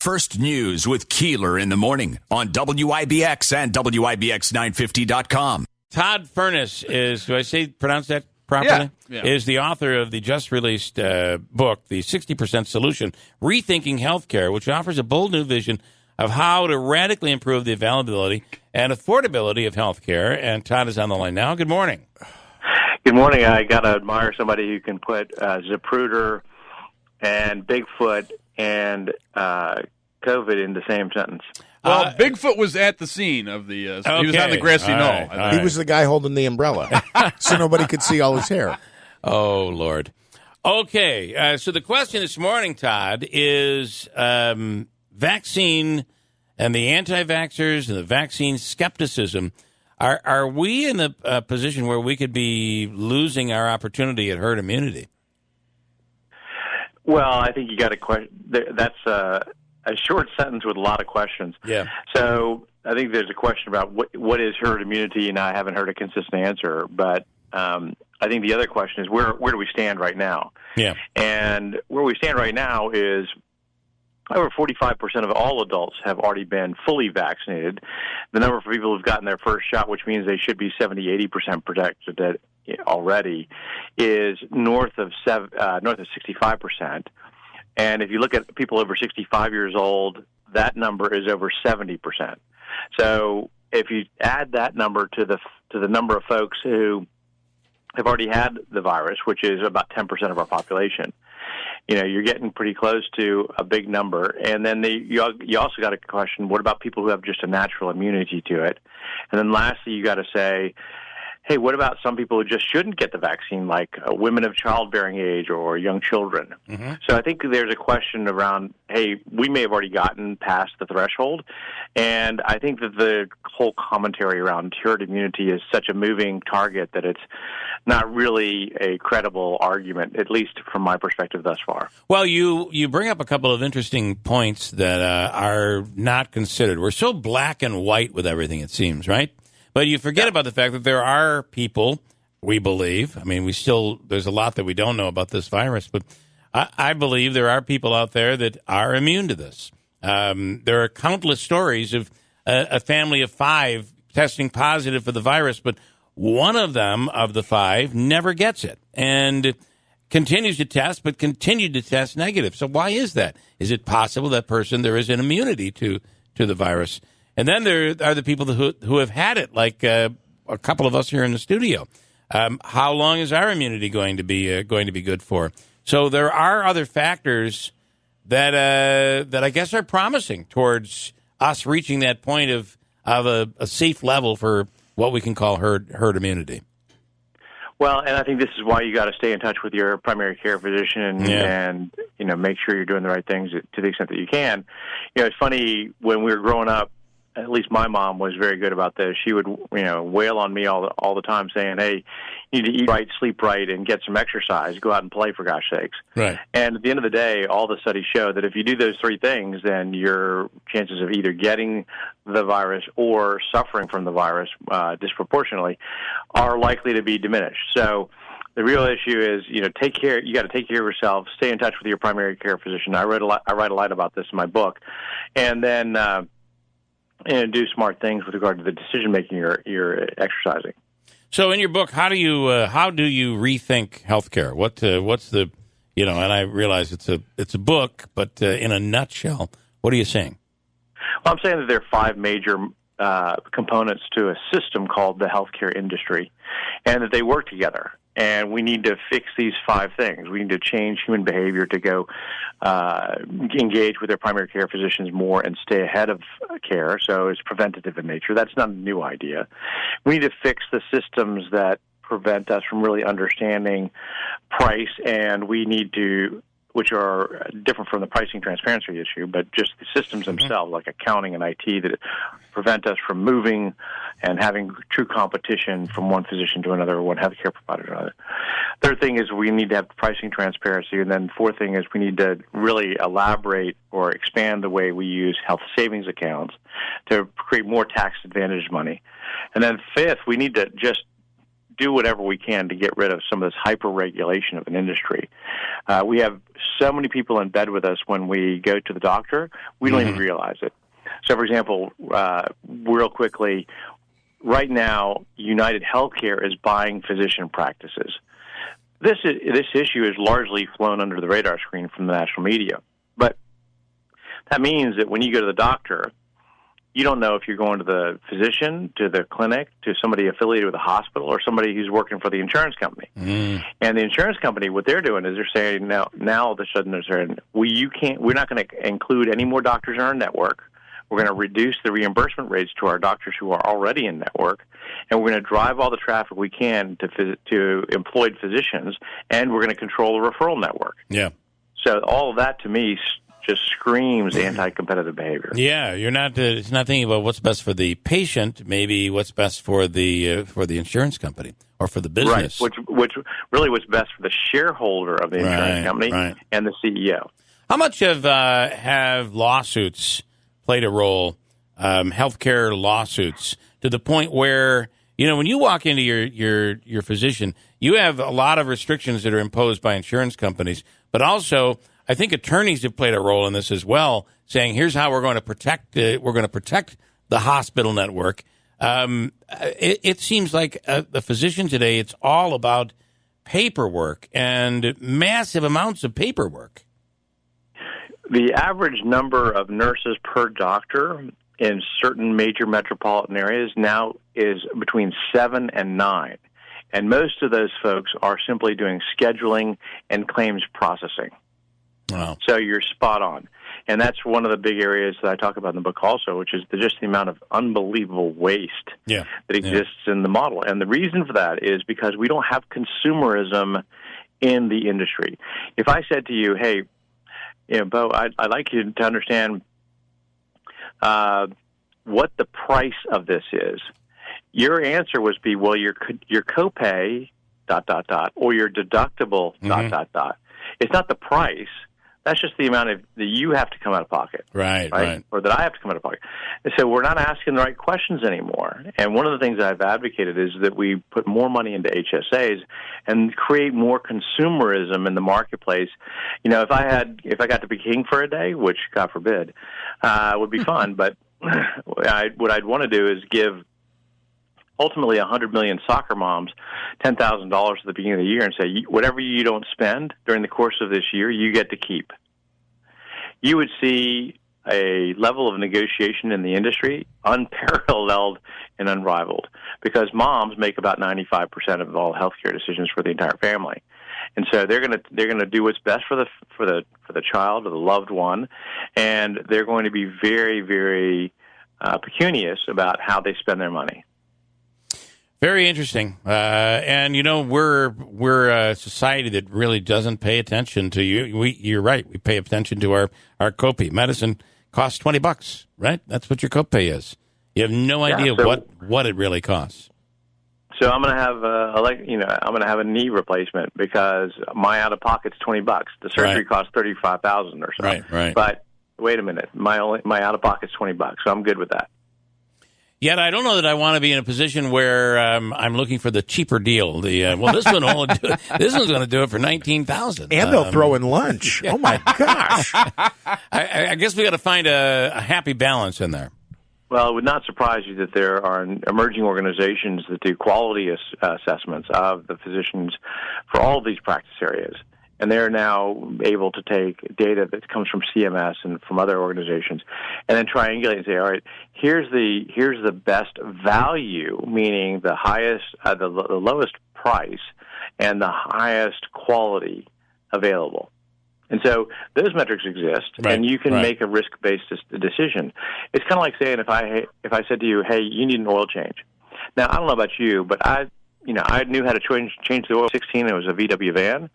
First News with Keeler in the morning on WIBX and WIBX950.com. Todd Furniss is, pronounce that properly? Yeah. Is the author of the just-released book, The 60% Solution, Rethinking Healthcare, which offers a bold new vision of how to radically improve the availability and affordability of healthcare. And Todd is on the line now. Good morning. Good morning. I got to admire somebody who can put Zapruder and Bigfoot and COVID in the same sentence. Well, Bigfoot was at the scene of the. He was on the grassy knoll. He was the guy holding the umbrella, so nobody could see all his hair. Oh, Lord. Okay, so the question this morning, Todd, is vaccine and the anti-vaxxers and the vaccine skepticism. Are we in a position where we could be losing our opportunity at herd immunity? Well, I think you got a question. That's a short sentence with a lot of questions. Yeah. So I think there's a question about what is herd immunity, and I haven't heard a consistent answer. But I think the other question is where do we stand right now? Yeah. And where we stand right now is over 45% of all adults have already been fully vaccinated. The number of people who've gotten their first shot, which means they should be 70-80% protected already, is north of 65%. And if you look at people over 65 years old, that number is over 70%. So if you add that number to the number of folks who have already had the virus, which is about 10% of our population, you're getting pretty close to a big number. And then you also got to question, what about people who have just a natural immunity to it? And then lastly, you got to say, hey, what about some people who just shouldn't get the vaccine, like women of childbearing age or young children? Mm-hmm. So I think there's a question around, hey, we may have already gotten past the threshold. And I think that the whole commentary around herd immunity is such a moving target that it's not really a credible argument, at least from my perspective thus far. Well, you bring up a couple of interesting points that are not considered. We're so black and white with everything, it seems, right? But you forget about the fact that there are people, we believe, there's a lot that we don't know about this virus, but I believe there are people out there that are immune to this. There are countless stories of a family of 5 testing positive for the virus, but one of them, of the 5, never gets it and continues to test, but continued to test negative. So why is that? Is it possible that there is an immunity to the virus? And then there are the people who have had it, like a couple of us here in the studio. How long is our immunity going to be good for? So there are other factors that I guess are promising towards us reaching that point of a safe level for what we can call herd immunity. Well, and I think this is why you got to stay in touch with your primary care physician and make sure you're doing the right things to the extent that you can. It's funny, when we were growing up, at least my mom was very good about this. She would, wail on me all the time, saying, "Hey, you need to eat right, sleep right, and get some exercise. Go out and play, for gosh sakes." Right. And at the end of the day, all the studies show that if you do those 3 things, then your chances of either getting the virus or suffering from the virus disproportionately are likely to be diminished. So the real issue is, take care. You got to take care of yourself. Stay in touch with your primary care physician. I write a lot about this in my book, and then. And do smart things with regard to the decision making you're exercising. So, in your book, how do you rethink healthcare? What's the And I realize it's a book, but in a nutshell, what are you saying? Well, I'm saying that there are 5 major components to a system called the healthcare industry, and that they work together. And we need to fix these 5 things. We need to change human behavior to go engage with their primary care physicians more and stay ahead of care, so it's preventative in nature. That's not a new idea. We need to fix the systems that prevent us from really understanding price, and we need to, which are different from the pricing transparency issue, but just the systems themselves, like accounting and IT, that prevent us from moving and having true competition from one physician to another, one healthcare provider to another. Third thing is we need to have pricing transparency, and then fourth thing is we need to really elaborate or expand the way we use health savings accounts to create more tax-advantaged money. And then fifth, we need to just do whatever we can to get rid of some of this hyper-regulation of an industry. We have so many people in bed with us when we go to the doctor, we don't even realize it. So, for example, real quickly, right now, United Healthcare is buying physician practices. This issue is largely flown under the radar screen from the national media. But that means that when you go to the doctor, you don't know if you're going to the physician, to the clinic, to somebody affiliated with a hospital, or somebody who's working for the insurance company. And the insurance company, what they're doing is they're saying now all of a sudden they're saying, we're not going to include any more doctors in our network. We're going to reduce the reimbursement rates to our doctors who are already in network, and we're going to drive all the traffic we can to employed physicians, and we're going to control the referral network. Yeah. So all of that to me just screams anti-competitive behavior. Yeah, you're not. It's not thinking about what's best for the patient. Maybe what's best for the insurance company or for the business. Right. Which really what's best for the shareholder of the insurance company and the CEO. How much have lawsuits played a role? Healthcare lawsuits to the point where when you walk into your physician, you have a lot of restrictions that are imposed by insurance companies, but also I think attorneys have played a role in this as well, saying here's how we're going to protect the hospital network. It seems like the physician today, it's all about paperwork and massive amounts of paperwork. The average number of nurses per doctor in certain major metropolitan areas now is between 7 and 9. And most of those folks are simply doing scheduling and claims processing. Wow. So you're spot on. And that's one of the big areas that I talk about in the book also, which is just the amount of unbelievable waste that exists in the model. And the reason for that is because we don't have consumerism in the industry. If I said to you, hey, Bo, I'd like you to understand what the price of this is. Your answer would be, well, your copay, ... or your deductible, ... It's not the price. That's just the amount that you have to come out of pocket. Right. Or that I have to come out of pocket. And so we're not asking the right questions anymore. And one of the things I've advocated is that we put more money into HSAs and create more consumerism in the marketplace. If I got to be king for a day, which God forbid, would be fun, but what I'd want to do is give ultimately 100 million soccer moms $10,000 at the beginning of the year and say, whatever you don't spend during the course of this year, you get to keep. You would see a level of negotiation in the industry unparalleled and unrivaled, because moms make about 95% of all healthcare decisions for the entire family. And so they're going to do what's best for the child or the loved one, and they're going to be very, very pecunious about how they spend their money. Very interesting. And, we're a society that really doesn't pay attention to you. You're right. We pay attention to our copay. Medicine costs $20, right? That's what your copay is. You have no idea what it really costs. So I'm going to have I'm going to have a knee replacement because my out of pocket's $20. The surgery costs $35,000 or so. Right. But wait a minute, my out of pocket's $20, so I'm good with that. Yet I don't know that I want to be in a position where I'm looking for the cheaper deal. This one's going to do it for $19,000, and they'll throw in lunch. Oh my gosh! I guess we got to find a happy balance in there. Well, it would not surprise you that there are emerging organizations that do quality assessments of the physicians for all of these practice areas. And they're now able to take data that comes from CMS and from other organizations, and then triangulate and say, all right, here's the best value, meaning the highest, the lowest price, and the highest quality available. And so those metrics exist, and you can make a risk-based decision. It's kind of like saying if I said to you, hey, you need an oil change. Now, I don't know about you, but I knew how to change the oil. 16, it was a VW van.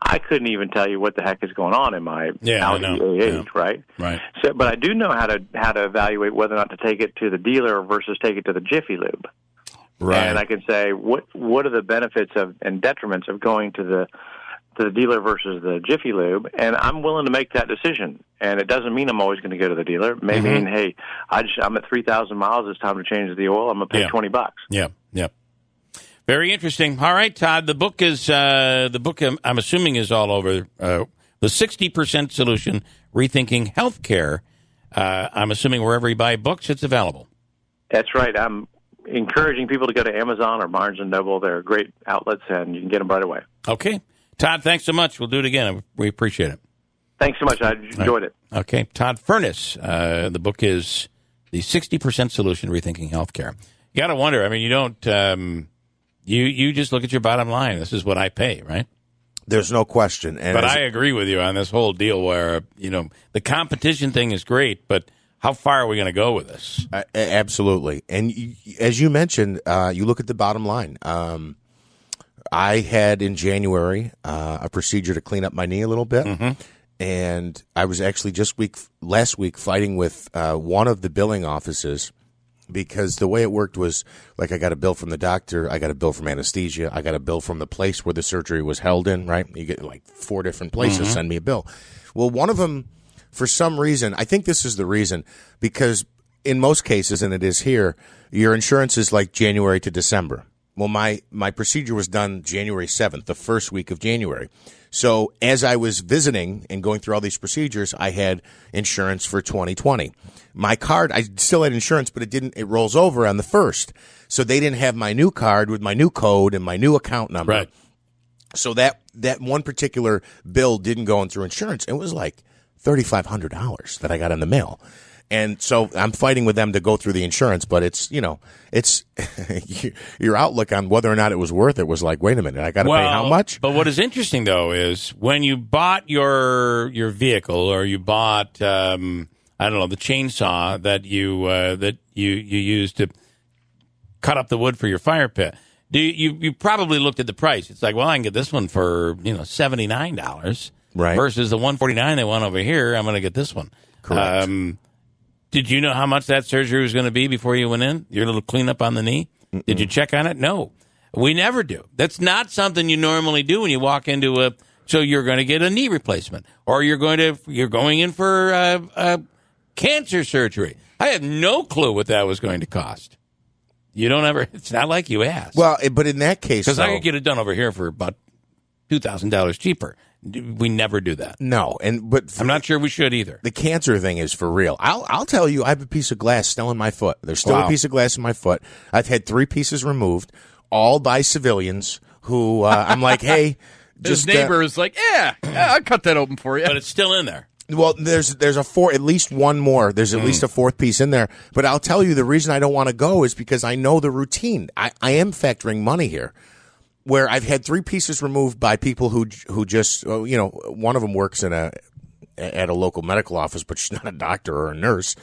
I couldn't even tell you what the heck is going on in my Audi A8, right? Right. So, but I do know how to evaluate whether or not to take it to the dealer versus take it to the Jiffy Lube. Right. And I can say what are the benefits and detriments of going to the dealer versus the Jiffy Lube, and I'm willing to make that decision. And it doesn't mean I'm always going to go to the dealer. It may mean, hey, I'm at 3,000 miles. It's time to change the oil. I'm going to pay $20. Yeah. Very interesting. All right, Todd. The book is I'm assuming is all over the 60% Solution: Rethinking Healthcare. I'm assuming wherever you buy books, it's available. That's right. I'm encouraging people to go to Amazon or Barnes & Noble. They're great outlets, and you can get them right away. Okay. Todd, thanks so much. We'll do it again. We appreciate it. Thanks so much. I enjoyed it. Okay. Todd Furniss. The book is The 60% Solution: Rethinking Healthcare. You got to wonder. I mean, you don't you just look at your bottom line. This is what I pay, right? There's no question. But I agree with you on this whole deal where, the competition thing is great, but how far are we going to go with this? Absolutely. And as you mentioned, you look at the bottom line. I had in January a procedure to clean up my knee a little bit. Mm-hmm. And I was actually last week fighting with one of the billing offices, because the way it worked was like I got a bill from the doctor, I got a bill from anesthesia, I got a bill from the place where the surgery was held in, right? You get like 4 different places send me a bill. Well, one of them, for some reason, I think this is the reason, because in most cases, and it is here, your insurance is like January to December. Well, my procedure was done January 7th, the first week of January. So as I was visiting and going through all these procedures, I had insurance for 2020. My card, I still had insurance, but it rolls over on the 1st. So they didn't have my new card with my new code and my new account number. Right. So that one particular bill didn't go in through insurance. It was like $3,500 that I got in the mail. And so I'm fighting with them to go through the insurance, but it's your outlook on whether or not it was worth it was like, wait a minute, I got to pay how much? But what is interesting, though, is when you bought your vehicle, or you bought, the chainsaw that you used to cut up the wood for your fire pit, you probably looked at the price. It's like, well, I can get this one for $79, right? Versus the $149 they want over here. I'm going to get this one. Correct. Did you know how much that surgery was going to be before you went in? Your little cleanup on the knee? Mm-mm. Did you check on it? No. We never do. That's not something you normally do when you walk into so you're going to get a knee replacement, or you're going in for cancer surgery. I had no clue what that was going to cost. You don't ever, it's not like you ask. Well, but in that case, because I could get it done over here for about $2,000 cheaper. We never do that. No, but I'm not sure we should either. The cancer thing is for real. I'll tell you, I have a piece of glass still in my foot. There's still a piece of glass in my foot. I've had 3 pieces removed, all by civilians who I'm like, hey, his neighbor is like, yeah, I'll cut that open for you. But it's still in there. Well, there's at least one more. There's at least a 4th piece in there. But I'll tell you, the reason I don't want to go is because I know the routine. I am factoring money here, where I've had 3 pieces removed by people who just, one of them works at a local medical office, but she's not a doctor or a nurse.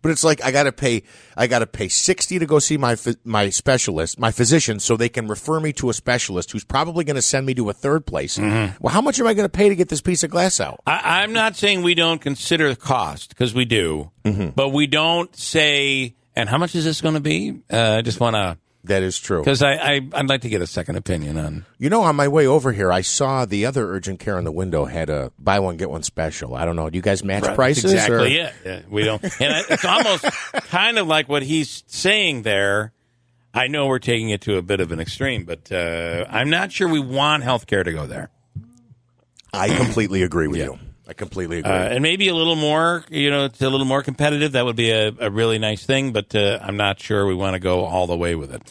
But it's like I got to pay $60 to go see my specialist, my physician, so they can refer me to a specialist who's probably going to send me to a 3rd place. Mm-hmm. Well, how much am I going to pay to get this piece of glass out? I'm not saying we don't consider the cost, because we do, but we don't say, and how much is this going to be? I just want to. That is true. Because I'd like to get a second opinion on. On my way over here, I saw the other urgent care in the window had a buy one, get one special. I don't know. Do you guys match prices? That's exactly it. Yeah, we don't. And it's almost kind of like what he's saying there. I know we're taking it to a bit of an extreme, but I'm not sure we want healthcare to go there. I completely agree with you. I completely agree. And maybe a little more, it's a little more competitive. That would be a really nice thing, but I'm not sure we want to go all the way with it.